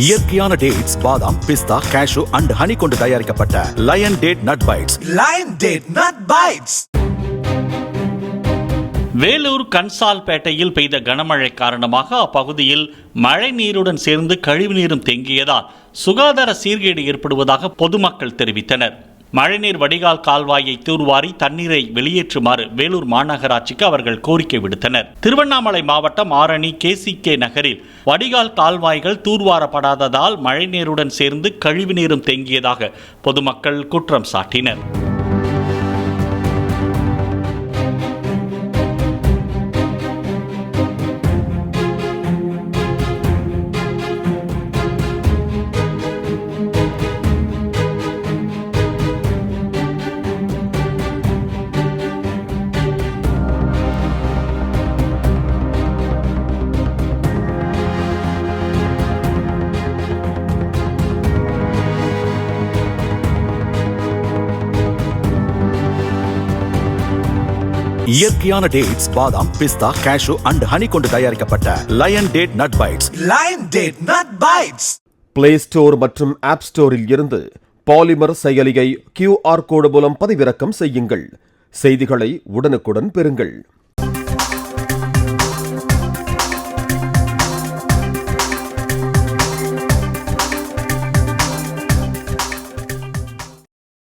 இயற்கையான டேட்ஸ், பாதாம், பிஸ்தா, cash and honey கொண்டு தயாரிக்கப்பட்ட line date nut bites. Line date nut bites. Vellore கன்சால்பேட்டையில் பெய்த கனமழை காரணமாக அப்பகுதியில் மழை நீருடன் சேர்ந்து கழிவுநீரும் தேங்கியதால் சுகாதார சீர்கேடு ஏற்படுவதாக பொதுமக்கள் தெரிவித்தனர். மழைநீர் வடிகால் கால்வாயை தூர்வாரி தண்ணீரை வெளியேற்றுமாறு வேலூர் மாநகராட்சிக்கு அவர்கள் கோரிக்கை விடுத்தனர். திருவண்ணாமலை மாவட்டம் ஆரணி KCK நகரில் வடிகால் கால்வாய்கள் தூர்வாரப்படாததால் மழைநீருடன் சேர்ந்து கழிவுநீரும் தேங்கியதாக பொதுமக்கள் குற்றம் சாட்டினர். இயற்கையான டேட்ஸ், பாதாம், பிஸ்தா, கேஷு அண்ட் ஹனி கொண்டு தயாரிக்கப்பட்ட line date nut bites. Line date nut bites. Play store மற்றும் ஆப் ஸ்டோரில் இருந்து பாலிமர் செயலியை QR கோடு மூலம் பதிவிறக்கம் செய்யுங்கள். செய்திகளை உடனுக்குடன் பெறுங்கள்.